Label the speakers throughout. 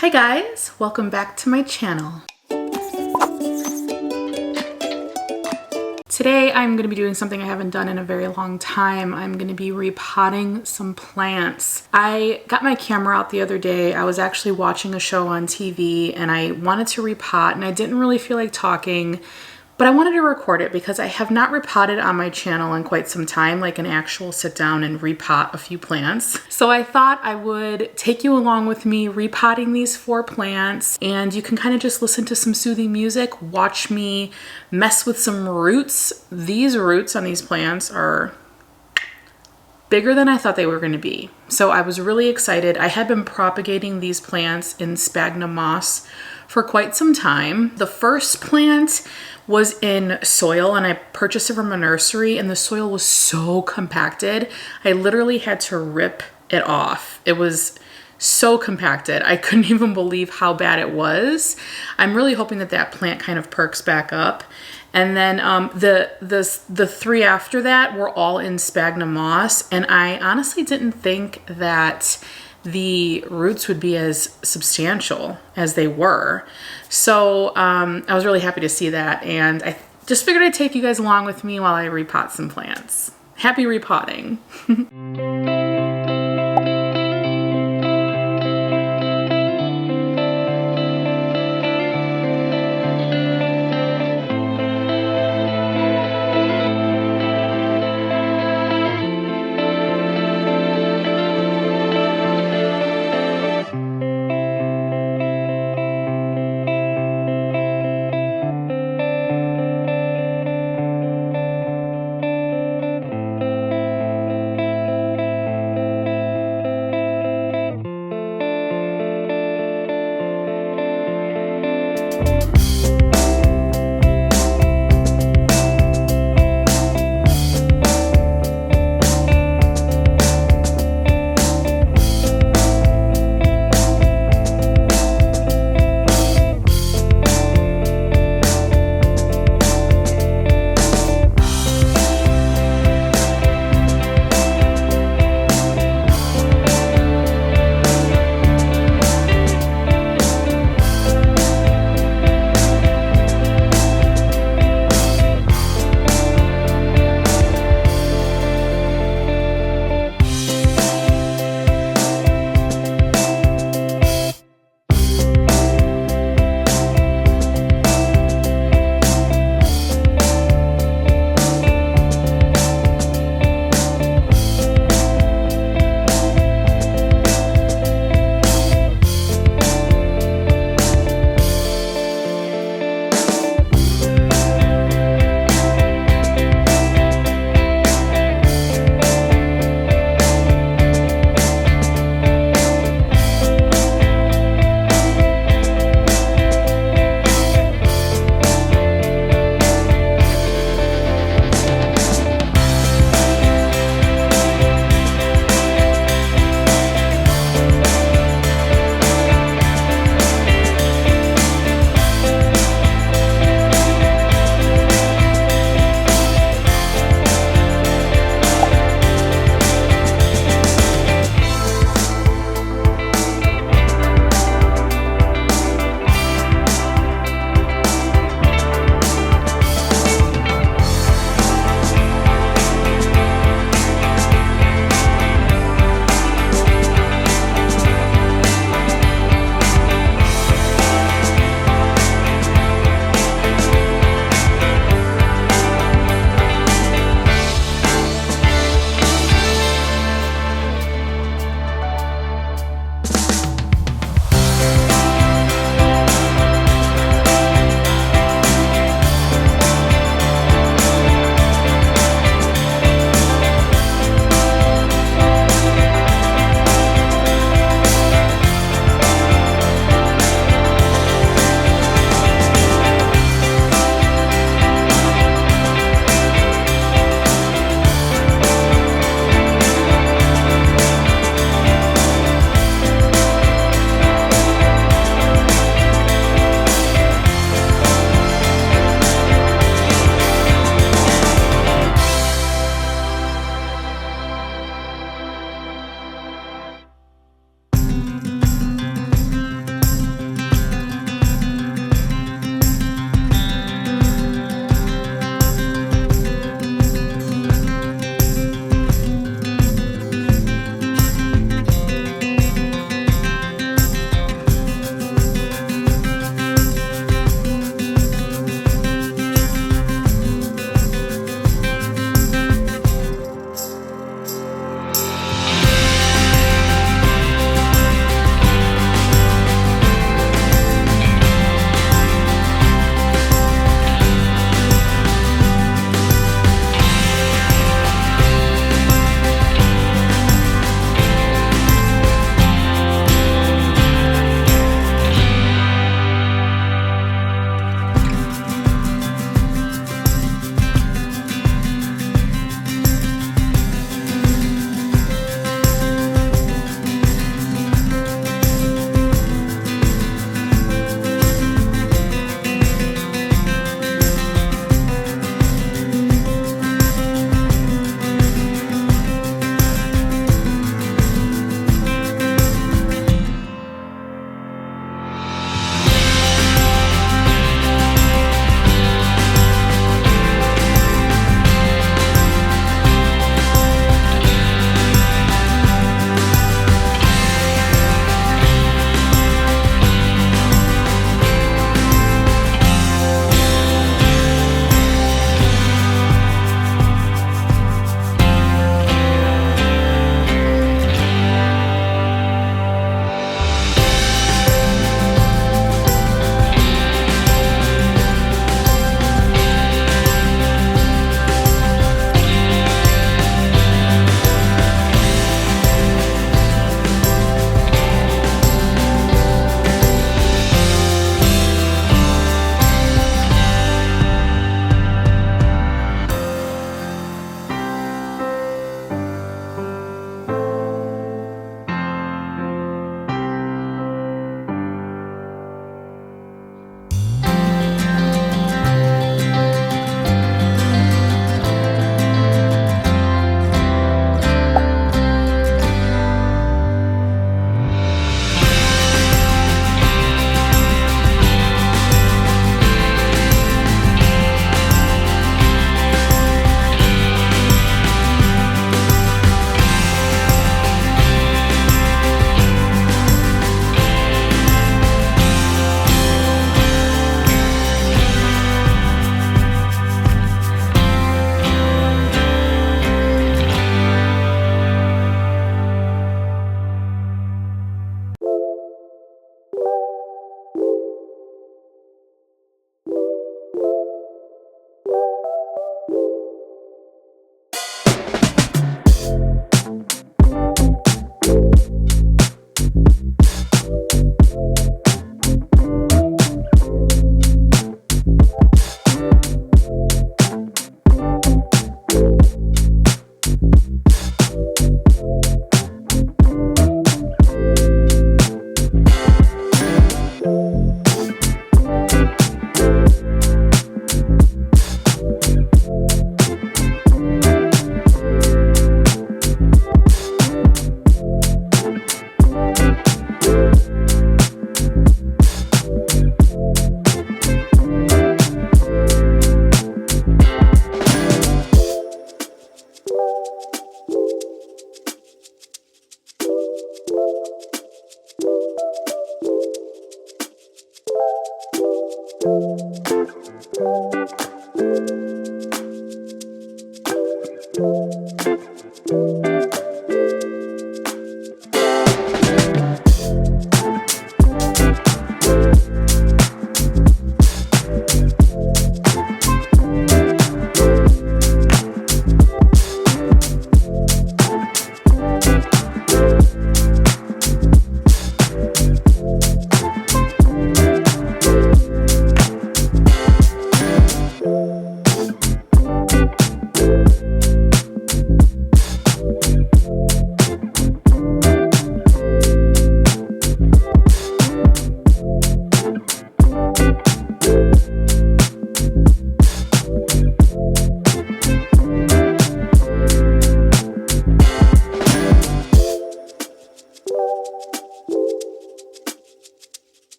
Speaker 1: Hi guys, welcome back to my channel. Today I'm going to be doing something I haven't done in a very long time. I'm going to be repotting some plants. I got my camera out the other day. I was actually watching a show on TV and I wanted to repot and I didn't really feel like talking, but I wanted to record it because I have not repotted on my channel in quite some time, like an actual sit down and repot a few plants. So I thought I would take you along with me repotting these 4 plants, and you can kind of just listen to some soothing music, watch me mess with some roots. These roots on these plants are bigger than I thought they were going to be. So I was really excited. I had been propagating these plants in sphagnum moss for quite some time. The first plant was in soil and I purchased it from a nursery and the soil was so compacted. I literally had to rip it off. It was so compacted. I couldn't even believe how bad it was. I'm really hoping that that plant kind of perks back up. And then the 3 after that were all in sphagnum moss. And I honestly didn't think that the roots would be as substantial as they were. So I was really happy to see that. And I just figured I'd take you guys along with me while I repot some plants. Happy repotting.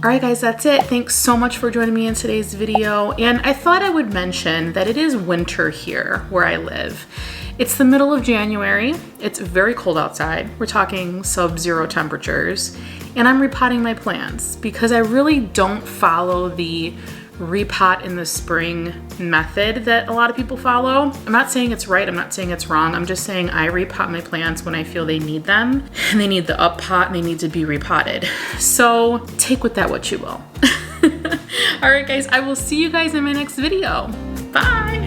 Speaker 1: All right guys, that's it. Thanks so much for joining me in today's video. And I thought I would mention that it is winter here where I live. It's the middle of January. It's very cold outside. We're talking sub-zero temperatures. And I'm repotting my plants because I really don't follow the repot in the spring method that a lot of people follow. I'm not saying it's right, I'm not saying it's wrong. I'm just saying I repot my plants when I feel they need them, and they need the up pot and they need to be repotted. So take with that what you will. All right guys, I will see you guys in my next video. Bye.